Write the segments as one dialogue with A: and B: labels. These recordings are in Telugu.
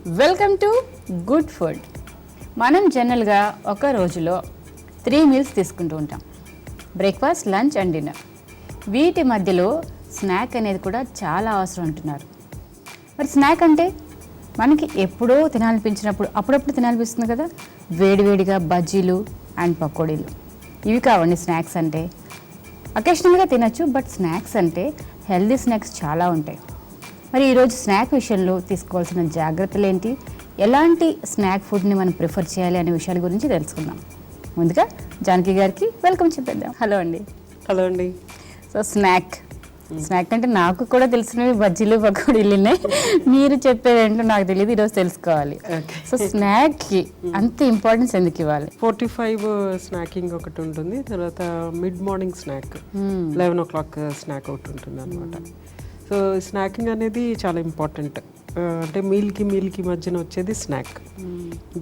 A: Welcome to good food. మనం జనరల్గా ఒక రోజులో 3 మీల్స్ తీసుకుంటూ ఉంటాం. Breakfast, lunch and dinner. వీటి మధ్యలో స్నాక్ అనేది కూడా చాలా అవసరం అంటున్నారు. మరి స్నాక్ అంటే మనకి ఎప్పుడో తినాలనిపించినప్పుడు అప్పుడప్పుడు తినాలనిపిస్తుంది కదా, వేడివేడిగా బజ్జీలు అండ్ పకోడీలు. ఇవి కావండి స్నాక్స్ అంటే. అకేషనల్గా తినచ్చు, బట్ స్నాక్స్ అంటే హెల్దీ స్నాక్స్ చాలా ఉంటాయి. మరి ఈరోజు స్నాక్ విషయంలో తీసుకోవాల్సిన జాగ్రత్తలు ఏంటి, ఎలాంటి స్నాక్ ఫుడ్ని మనం ప్రిఫర్ చేయాలి అనే విషయాల గురించి తెలుసుకుందాం. ముందుగా జానకి గారికి వెల్కమ్ చెప్పేద్దాం. హలో అండి.
B: హలో అండి.
A: సో స్నాక్ అంటే నాకు కూడా తెలిసినవి బజ్జీలు పకోడీలు ఉన్నాయి. మీరు చెప్పేదేంటో నాకు తెలియదు, ఈరోజు తెలుసుకోవాలి. సో స్నాక్కి అంత ఇంపార్టెన్స్ ఎందుకు ఇవ్వాలి?
B: 45 స్నాకింగ్ ఒకటి ఉంటుంది, తర్వాత mid morning snack 11 o'clock snack ఒకటి ఉంటుంది అనమాట. సో స్నాకింగ్ అనేది చాలా ఇంపార్టెంట్. అంటే మీల్కి మధ్యన వచ్చేది స్నాక్.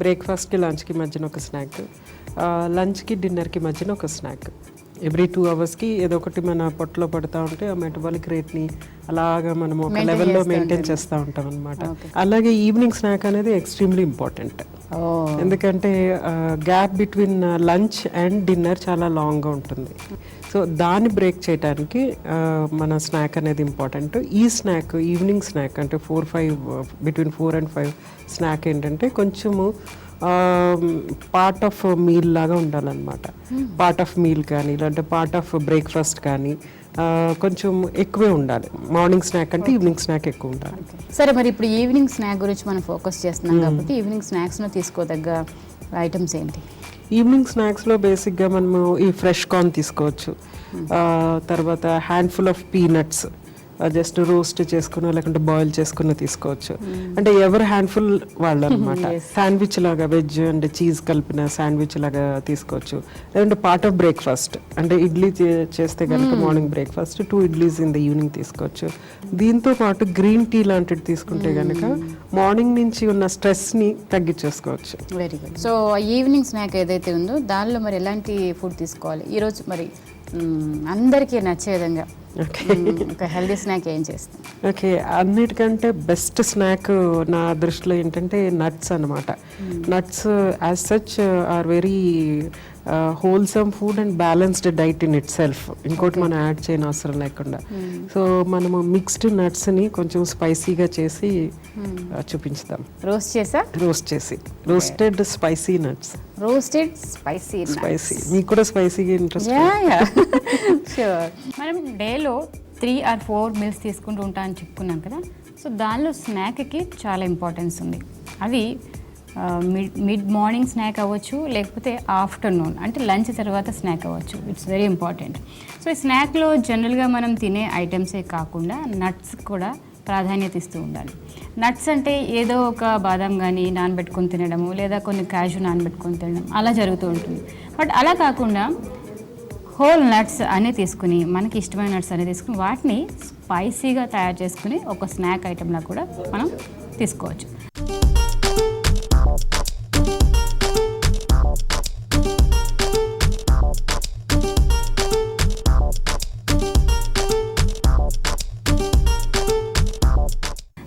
B: బ్రేక్ఫాస్ట్కి లంచ్కి మధ్యన ఒక స్నాక్, లంచ్కి డిన్నర్కి మధ్యన ఒక స్నాక్. ఎవ్రీ 2 hours ఏదో ఒకటి మన పొట్టలో పడుతూ ఉంటే ఆ మెటబాలిక్ రేట్ని అలాగా మనం ఒక లెవెల్లో మెయింటైన్ చేస్తూ ఉంటాం అనమాట. అలాగే ఈవినింగ్ స్నాక్ అనేది ఎక్స్ట్రీమ్లీ ఇంపార్టెంట్. ఎందుకంటే gap between lunch and dinner చాలా లాంగ్గా ఉంటుంది. సో దాన్ని బ్రేక్ చేయడానికి మన స్నాక్ అనేది ఇంపార్టెంట్. ఈ స్నాక్ ఈవినింగ్ స్నాక్ అంటే 4-5 బిట్వీన్ 4 and 5 స్నాక్ ఏంటంటే కొంచెము పార్ట్ ఆఫ్ మీల్ లాగా ఉండాలన్నమాట. పార్ట్ ఆఫ్ మీల్ కానీ లేదంటే పార్ట్ ఆఫ్ బ్రేక్ఫాస్ట్ కానీ కొంచెం ఎక్కువే ఉండాలి. మార్నింగ్ స్నాక్ అంటే ఈవినింగ్ స్నాక్ ఎక్కువ ఉండాలి.
A: సరే, మరి ఇప్పుడు ఈవినింగ్ స్నాక్ గురించి మనం ఫోకస్ చేస్తున్నాం కాబట్టి ఈవినింగ్ స్నాక్స్లో తీసుకోదగ్గ ఐటమ్స్ ఏంటి?
B: ఈవినింగ్ స్నాక్స్లో బేసిక్గా మనము ఈ ఫ్రెష్ కార్న్ తీసుకోవచ్చు, తర్వాత handful of peanuts just roast చేసుకున్న లేకుంటే బాయిల్ చేసుకున్న తీసుకోవచ్చు. అంటే ఎవరు హ్యాండ్ఫుల్ వాళ్ళు అనమాట. శాండ్విచ్ లాగా వెజ్ అండ్ చీజ్ కలిపిన శాండ్విచ్ లాగా తీసుకోవచ్చు. లేదంటే పార్ట్ ఆఫ్ బ్రేక్ఫాస్ట్ అంటే ఇడ్లీ చేస్తే కనుక morning breakfast 2 idlis in the evening తీసుకోవచ్చు. దీంతో పాటు గ్రీన్ టీ లాంటిది తీసుకుంటే కనుక మార్నింగ్ నుంచి ఉన్న స్ట్రెస్ని తగ్గించేసుకోవచ్చు.
A: Very good. So evening snack ఏదైతే ఉందో దానిలో మరి ఎలాంటి ఫుడ్ తీసుకోవాలి ఈరోజు, మరి అందరికీ నచ్చే విధంగా ఒక హెల్దీ స్నాక్ ఏం చేస్తాం?
B: ఓకే, అన్నిటికంటే బెస్ట్ స్నాక్ నా దృష్టిలో ఏంటంటే నట్స్ అనమాట. Nuts as such are very wholesome food and balanced diet in itself. ఇంకోటి మనం యాడ్ చేయని అవసరం లేకుండా. సో మనము మిక్స్డ్ నట్స్ని కొంచెం స్పైసీగా చేసి చూపించుదాం. Roasted spicy nuts.
A: Roasted spicy.
B: మీకు కూడా స్పైసీగా ఇంట్రెస్ట్?
A: షూర్. మనం డేలో 3 or 4 మీల్స్ తీసుకుంటూ ఉంటా అని చెప్పుకున్నాం కదా. సో దానిలో స్నాక్కి చాలా ఇంపార్టెన్స్ ఉంది. అది మిడ్ మార్నింగ్ స్నాక్ అవ్వచ్చు, లేకపోతే ఆఫ్టర్నూన్ అంటే లంచ్ తర్వాత స్నాక్ అవ్వచ్చు. It's very important. సో ఈ స్నాక్లో జనరల్గా మనం తినే ఐటమ్సే కాకుండా నట్స్ కూడా ప్రాధాన్యత ఇస్తూ ఉండాలి. నట్స్ అంటే ఏదో ఒక బాదం కానీ నానబెట్టుకొని తినడము, లేదా కొన్ని క్యాషు నానబెట్టుకొని తినడం అలా జరుగుతూ ఉంటుంది. బట్ అలా కాకుండా హోల్ నట్స్ అనే తీసుకుని, మనకి ఇష్టమైన నట్స్ అనేది తీసుకుని వాటిని స్పైసీగా తయారు చేసుకుని ఒక స్నాక్ ఐటెంలా కూడా మనం తీసుకోవచ్చు.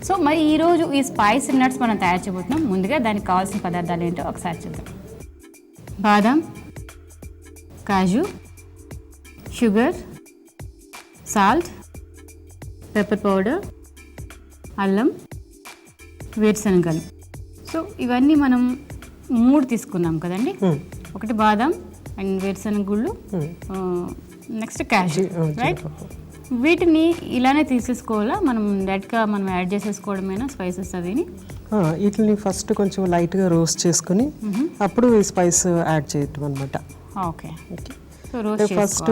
A: సో మరి ఈరోజు ఈ స్పైసీ నట్స్ మనం తయారు చేయబోతున్నాం. ముందుగా దానికి కావాల్సిన పదార్థాలు ఏంటో ఒకసారి చూద్దాం. బాదం, కాజు, షుగర్, సాల్ట్, పెప్పర్ పౌడర్, అల్లం, వేరుశనగలు. సో ఇవన్నీ మనం 3 తీసుకున్నాం కదండి. ఒకటి బాదం అండ్ వేరుశనగ గుళ్ళు, నెక్స్ట్ కాజు, రైట్? వీటిని ఇలానే తీసేసుకోవాలా, మనం డైరెక్ట్గా మనం యాడ్ చేసేసుకోవడమేనా స్పైసెస్ అవిని?
B: వీటిని ఫస్ట్ కొంచెం లైట్గా రోస్ట్ చేసుకుని అప్పుడు స్పైస్ యాడ్ చేయటం అనమాట.
A: ఓకే. So roast first.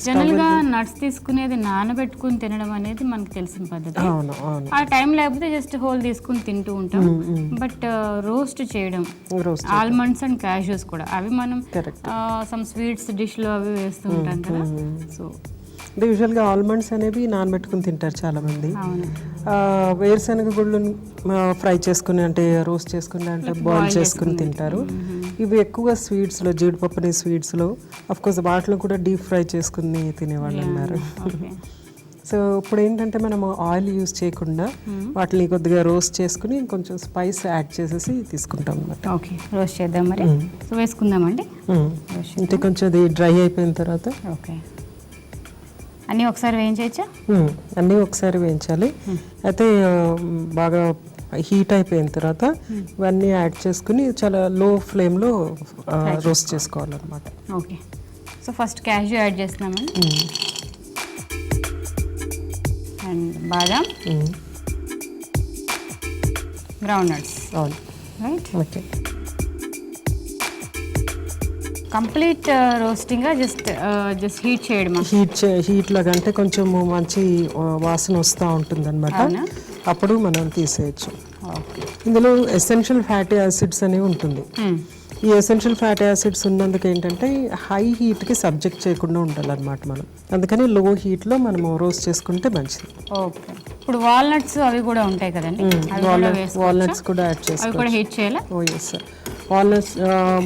A: జనరల్గా నట్స్ తీసుకునేది నానబెట్టుకుని తినడం అనేది మనకు తెలిసిన పద్ధతి. ఆ టైం లేకపోతే జస్ట్ హోల్ తీసుకుని తింటూ ఉంటాం. బట్ రోస్ట్ చేయడం, ఆల్మండ్స్ అండ్ క్యాష్యూస్ కూడా అవి మనం సమ్ స్వీట్స్ డిష్లో అవి వేస్తూ ఉంటాం కదా. సో
B: అంటే యూజువల్గా ఆల్మండ్స్ అనేవి నానబెట్టుకుని తింటారు చాలామంది. వేరుశనగ గుళ్ళు ఫ్రై చేసుకుని అంటే రోస్ట్ చేసుకుని అంటే బాయిల్ చేసుకుని తింటారు. ఇవి ఎక్కువగా స్వీట్స్లో, జీడిపప్పుని స్వీట్స్లో, అఫ్కోర్స్ వాటిలో కూడా డీప్ ఫ్రై చేసుకుని తినేవాళ్ళు ఉన్నారు. సో ఇప్పుడు ఏంటంటే మనం ఆయిల్ యూజ్ చేయకుండా వాటిని కొద్దిగా రోస్ట్ చేసుకుని కొంచెం స్పైస్ యాడ్ చేసేసి తీసుకుంటాం అన్నమాట.
A: ఓకే, రోస్ట్ చేద్దాం మరి. సో వేసుకుందామండి.
B: అంటే కొంచెం అది డ్రై అయిపోయిన తర్వాత
A: ఓకే, అన్నీ ఒకసారి వేయించవచ్చా?
B: అన్నీ ఒకసారి వేయించాలి. అయితే బాగా హీట్ అయిపోయిన తర్వాత ఇవన్నీ యాడ్ చేసుకుని చాలా లో ఫ్లేమ్లో రోస్ట్ చేసుకోవాలన్నమాట.
A: Okay, so first cashew add చేస్తున్నామండి అండ్ బాదాం, గ్రౌండ్ నట్స్.
B: అవును,
A: right.
B: Okay.
A: Complete roasting just heat చేయడం?
B: హీట్ లాగా అంటే కొంచెం మంచి వాసన వస్తూ ఉంటుంది అనమాట. అప్పుడు మనం తీసేయచ్చు. ఇందులో ఎసెన్షియల్ ఫ్యాటీ యాసిడ్స్ అనేవి ఉంటుంది. ఈ ఎసెన్షియల్ ఫ్యాటీ యాసిడ్స్ ఉన్నందుకు ఏంటంటే హై హీట్కి సబ్జెక్ట్ చేయకుండా ఉండాలన్నమాట మనం. అందుకని లో హీట్లో మనము రోస్ట్ చేసుకుంటే మంచిది.
A: ఓకే, ఇప్పుడు వాల్నట్స్ అవి కూడా ఉంటాయి కదండి,
B: వాల్నట్స్ కూడా యాడ్ చేసుకోవచ్చు.
A: హీట్ చేయాలా?
B: ఓ ఎస్ సార్,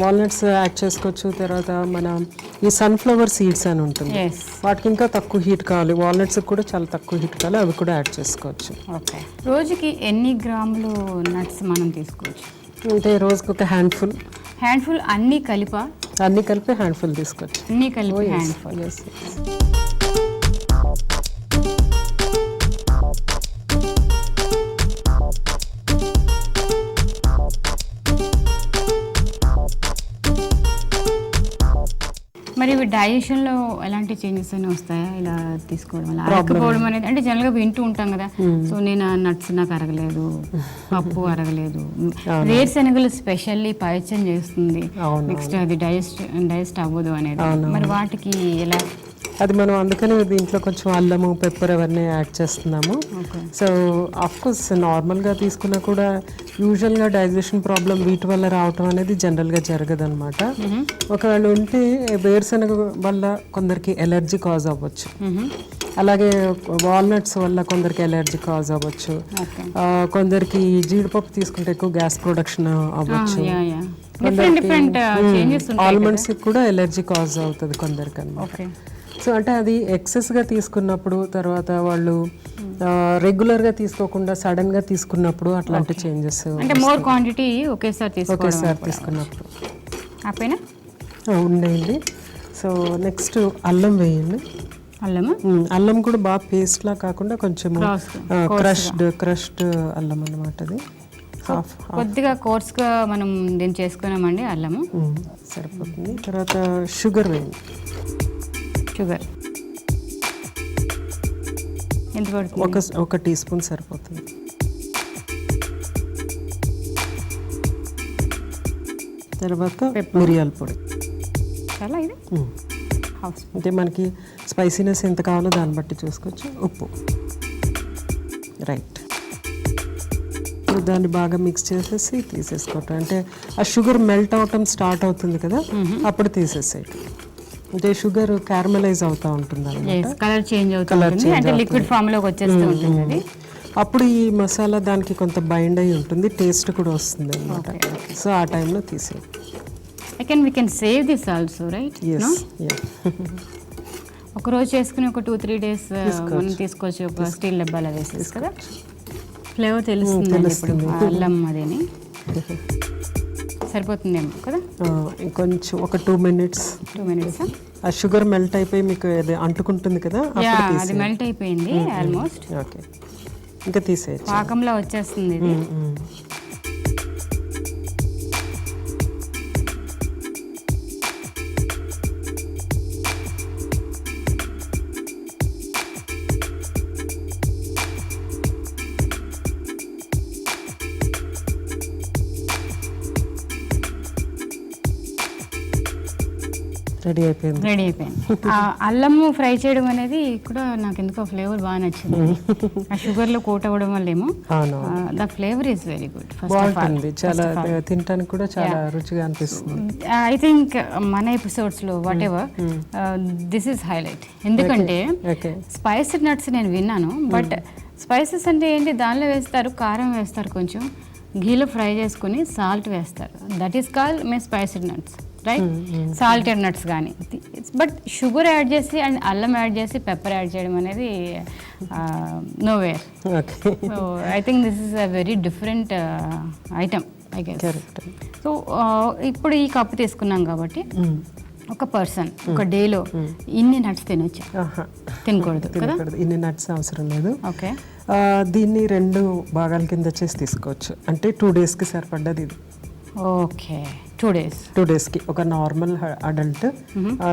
B: వాల్నట్స్ యాడ్ చేసుకోవచ్చు. తర్వాత మన ఈ సన్ఫ్లవర్ సీడ్స్ అని ఉంటుంది, వాటికి ఇంకా తక్కువ హీట్ కావాలి. వాల్నట్స్ కూడా చాలా తక్కువ హీట్ కావాలి, అవి కూడా యాడ్ చేసుకోవచ్చు.
A: ఓకే, రోజుకి ఎన్ని గ్రాములు నట్స్ మనం తీసుకోవచ్చు?
B: అంటే రోజుకి ఒక హ్యాండ్ఫుల్
A: అన్నీ కలిపి
B: హ్యాండ్ఫుల్ తీసుకోవచ్చు.
A: అన్నీ కలిపి హ్యాండ్ఫుల్. మరి ఇవి డైజెషన్లో ఎలాంటి చేంజెస్ అయినా వస్తాయా ఇలా తీసుకోవడం వల్ల? అరగకపోవడం అనేది అంటే జనరల్గా వింటూ ఉంటాం కదా, సో నేను నట్స్ నాకు అరగలేదు, పప్పు అరగలేదు, వేరుశనగలు స్పెషల్లీ పైత్యం చేస్తుంది, నెక్స్ట్ అది డైజెస్ట్ అవ్వదు అనేది, మరి వాటికి ఎలా?
B: అది మనం అందుకని దీంట్లో కొంచెం అల్లము, పెప్పర్ అవన్నీ యాడ్ చేస్తున్నాము. సో ఆఫ్ కోర్స్ నార్మల్గా తీసుకున్నా కూడా యూజువల్గా డైజెషన్ ప్రాబ్లం వీటి వల్ల రావటం అనేది జనరల్గా జరగదు అనమాట. ఒకవేళ ఉంటే వేరుశనగ వల్ల కొందరికి ఎలర్జీ కాజ్ అవ్వచ్చు, అలాగే వాల్నట్స్ వల్ల కొందరికి ఎలర్జీ కాజ్ అవ్వచ్చు, కొందరికి జీడిపప్పు తీసుకుంటే ఎక్కువ గ్యాస్ ప్రొడక్షన్ అవ్వచ్చు, ఆల్మండ్స్ కూడా ఎలర్జీ కాజ్ అవుతుంది కొందరికి అన్నమాట. సో అంటే అది ఎక్సెస్గా తీసుకున్నప్పుడు, తర్వాత వాళ్ళు రెగ్యులర్గా తీసుకోకుండా సడన్గా తీసుకున్నప్పుడు అట్లాంటి చేంజెస్,
A: అంటే మోర్ క్వాంటిటీ ఒకేసారి
B: తీసుకున్నప్పుడు
A: ఆపైనా
B: ఉండేయండి. సో నెక్స్ట్ అల్లం వేయండి. అల్లం కూడా బాగా పేస్ట్లా కాకుండా కొంచెం క్రష్డ్ అల్లం అన్నమాట. అది
A: కొద్దిగా కోర్స్గా మనం దీన్ని చేసుకున్నామండి, అల్లము
B: సరిపోతుంది. తర్వాత షుగర్ వేయండి.
A: షుగర్ ఎంత పడుతుంది?
B: ఒక టీ స్పూన్ సరిపోతుంది. తర్వాత మిరియాల పొడి
A: చాలా, ఇది
B: అంటే మనకి స్పైసీనెస్ ఎంత కావాలో దాన్ని బట్టి చూసుకోవచ్చు. ఉప్పు, రైట్. దాన్ని బాగా మిక్స్ చేసేసి తీసేసుకోవటం. అంటే ఆ షుగర్ మెల్ట్ అవటం స్టార్ట్ అవుతుంది కదా, అప్పుడు తీసేసాయి. అంటే షుగర్ క్యారమలైజ్ అవుతూ ఉంటుంది,
A: కలర్ చేంజ్ అవుతుంది, అంటే లిక్విడ్ ఫామ్ లోకి వచ్చేస్తూ ఉంటుంది.
B: అప్పుడు ఈ మసాలా దానికి కొంత బైండ్ అయి ఉంటుంది, టేస్ట్ కూడా వస్తుంది అన్నమాట. సో ఆ టైంలో తీసేయి.
A: we can save this also, right?
B: Yes.
A: No?
B: Yeah.
A: ఒక రోజు చేసుకుని ఒక 2-3 days మనం తీసుకోవచ్చు. ఒక స్టీల్ డబ్బాలో వేసేసి కదా, ఫ్లేవర్ తెలుస్తుంది అల్లం అదేని. సరిపోతుందేమో కదా,
B: కొంచెం ఒక 2 minutes. ఆ షుగర్ మెల్ట్ అయిపోయి మీకు అది అంటుకుంటుంది కదా,
A: అది మెల్ట్ అయిపోయింది ఆల్మోస్ట్.
B: ఓకే, ఇంకా తీసేయచ్చు.
A: పాకంలో వచ్చేస్తుంది ఇది.
B: రెడీ అయిపోయింది.
A: అల్లము ఫ్రై చేయడం అనేది కూడా నాకు ఎందుకో ఫ్లేవర్ బాగా నచ్చింది. ఆ షుగర్లో కోట్ అవ్వడం వల్ల ఏమో the flavour is very good.
B: బాగుంటుంది, చాలా తినడానికి కూడా చాలా రుచిగా అనిపిస్తుంది.
A: ఐ థింక్ మన ఎపిసోడ్స్లో whatever this is highlight. ఎందుకంటే స్పైసీ నట్స్ నేను విన్నాను, బట్ స్పైసెస్ అంటే ఏంటి, దానిలో వేస్తారు, కారం వేస్తారు, కొంచెం ఘీలో ఫ్రై చేసుకుని సాల్ట్ వేస్తారు. That is called May spicy nuts. Right, salted nuts కానీ. బట్ షుగర్ యాడ్ చేసి అండ్ అల్లం యాడ్ చేసి పెప్పర్ యాడ్ చేయడం అనేది know where. So I think this is a very different item I guess. So ఇప్పుడు ఈ కప్పు తీసుకున్నాం కాబట్టి ఒక పర్సన్ ఒక డేలో ఇన్ని నట్స్ తినొచ్చు, తినకూడదు కదా?
B: ఇన్ని నట్స్ అవసరం లేదు.
A: ఓకే,
B: దీన్ని 2 భాగాల కింద చేసి తీసుకోవచ్చు. అంటే 2 డేస్కి సరిపడ్డది ఇది.
A: Okay, 2 days.
B: 2 డేస్కి ఒక normal adult,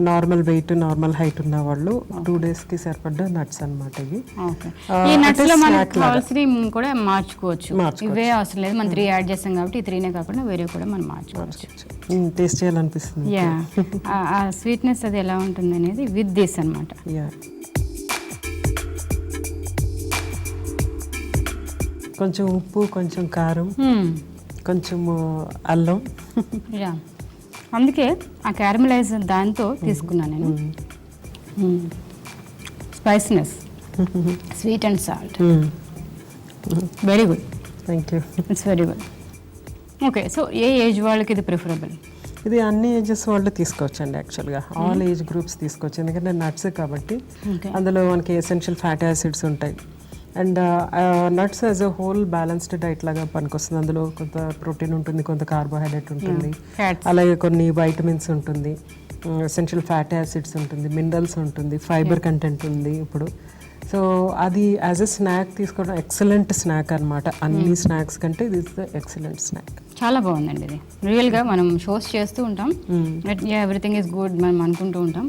B: normal weight, normal height ఉన్న వాళ్ళు 2 డేస్కి సరిపడ్డ నట్స్ అన్నమాట ఇవి.
A: ఓకే, ఈ నట్స్ లో మనకు కావాల్సినవి కూడా మార్చుకోవచ్చు. ఇవే అవసరం లేదు, మనం 3 యాడ్ చేస్తాం కాబట్టి 3నే కాకుండా వేరే కూడా మనం మార్చుకోవచ్చు.
B: టేస్ట్ చేయాలనిపిస్తుంది.
A: యా, ఆ స్వీట్నెస్ అది ఎలా ఉంటుంది అనేది విత్ దిస్ అన్నమాట.
B: యా, కొంచెం ఉప్పు, కొంచెం కారం, కొంచెం అల్లం.
A: యా, అందుకే ఆ క్యారమలైజ్ దాంతో తీసుకున్నాను నేను. Spiciness, sweet and salt, very good.
B: Thank you.
A: It's very good. Okay, so A age వాళ్ళకి ఇది ప్రిఫరబుల్?
B: ఇది అన్ని ఏజెస్ వాళ్ళు తీసుకోవచ్చు అండి. యాక్చువల్గా ఆల్ ఏజ్ గ్రూప్స్ తీసుకోవచ్చు, ఎందుకంటే నట్స్ కాబట్టి అందులో మనకి ఎసెన్షియల్ ఫ్యాటీ యాసిడ్స్ ఉంటాయి. And nuts as a whole balanced diet లాగా పనికొస్తుంది. అందులో కొంత ప్రోటీన్ ఉంటుంది, కొంత కార్బోహైడ్రేట్ ఉంటుంది, అలాగే కొన్ని వైటమిన్స్ ఉంటుంది, ఎసెన్షియల్ ఫ్యాటీ యాసిడ్స్ ఉంటుంది, మినరల్స్ ఉంటుంది, ఫైబర్ కంటెంట్ ఉంది. ఇప్పుడు సో అది యాజ్ ఎ స్నాక్ తీసుకోవడం ఎక్సలెంట్ స్నాక్ అనమాట. అన్ని స్నాక్స్ కంటే ఇది ఇస్ ద ఎక్సలెంట్ స్నాక్.
A: చాలా బాగుందండి ఇది. రియల్గా మనం షోస్ చేస్తూ ఉంటాం, ఎవ్రీథింగ్ ఈస్ గుడ్ మనం అనుకుంటూ ఉంటాం.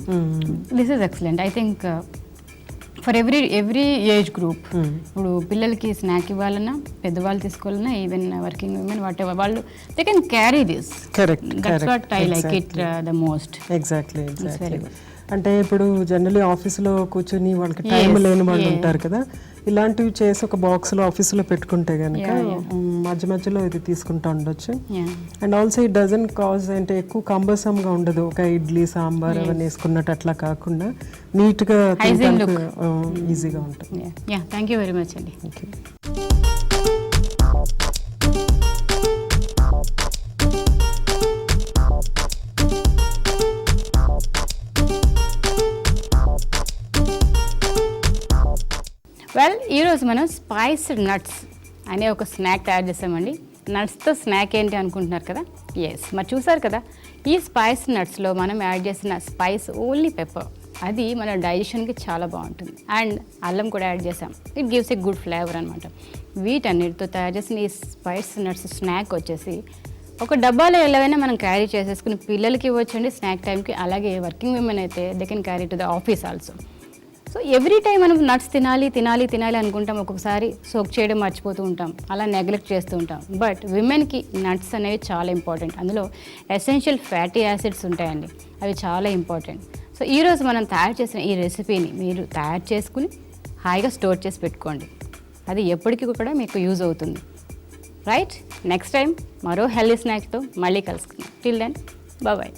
A: This is excellent. I think for every age group. ఇప్పుడు పిల్లలకి స్నాక్ ఇవ్వాలన్నా, పెద్దవాళ్ళు తీసుకోవాలన్నా, even working women whatever, వాళ్ళు they can carry this. That's what I like it the most.
B: Exactly. అంటే ఇప్పుడు జనరల్లీ ఆఫీస్లో కూర్చొని వాళ్ళకి టైం లేని వాళ్ళు ఉంటారు కదా, ఇలాంటివి చేసి ఒక బాక్స్లో ఆఫీస్లో పెట్టుకుంటే కనుక మధ్య మధ్యలో ఇది తీసుకుంటూ ఉండొచ్చు. And also it doesn't cause, అంటే ఎక్కువ కంబర్సమ్గా ఉండదు. ఒక ఇడ్లీ సాంబార్ అవన్నీ వేసుకున్నట్టు అట్లా కాకుండా నీట్గా ఈజీగా ఉంటుంది.
A: థ్యాంక్ యూ వెరీ మచ్ అండి.
B: Thank you.
A: వెల్, ఈరోజు మనం స్పైస్డ్ నట్స్ అనే ఒక స్నాక్ తయారు చేసామండి. నట్స్తో స్నాక్ ఏంటి అనుకుంటున్నారు కదా? ఎస్, మరి చూసారు కదా, ఈ స్పైస్ నట్స్లో మనం యాడ్ చేసిన స్పైస్ ఓన్లీ పెప్పర్. అది మన డైజెషన్కి చాలా బాగుంటుంది. అండ్ అల్లం కూడా యాడ్ చేసాం, it gives a good flavour అనమాట. వీటన్నిటితో తయారు చేసిన ఈ స్పైస్ నట్స్ స్నాక్ వచ్చేసి ఒక డబ్బాలో ఎలాగైనా మనం క్యారీ చేసేసుకుని పిల్లలకి ఇవ్వచ్చండి స్నాక్ టైంకి. అలాగే వర్కింగ్ విమెన్ అయితే they can carry to the office also. So every time మనం నట్స్ తినాలి అనుకుంటాం, ఒక్కొక్కసారి సోక్ చేయడం మర్చిపోతూ ఉంటాం, అలా నెగ్లెక్ట్ చేస్తూ ఉంటాం. బట్ విమెన్కి నట్స్ అనేవి చాలా ఇంపార్టెంట్. అందులో ఎసెన్షియల్ ఫ్యాటీ యాసిడ్స్ ఉంటాయండి, అవి చాలా ఇంపార్టెంట్. సో ఈరోజు మనం తయారు చేసిన ఈ రెసిపీని మీరు తయారు చేసుకుని హాయిగా స్టోర్ చేసి పెట్టుకోండి. అది ఎప్పటికీ కూడా మీకు యూజ్ అవుతుంది. రైట్, నెక్స్ట్ టైం మరో హెల్దీ స్నాక్స్తో మళ్ళీ కలుసుకుందాం. Till then, bye.